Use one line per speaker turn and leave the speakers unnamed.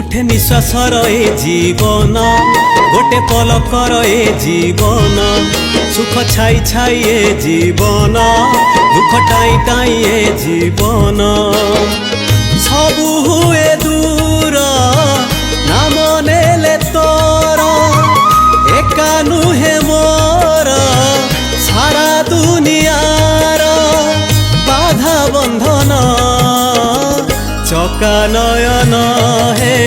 उठे निश्वासर ए जीवन गोटे पलकर ए जीवन सुख छाई छाई ए जीवन दुख टाई टाई ए जीवन सबु हुए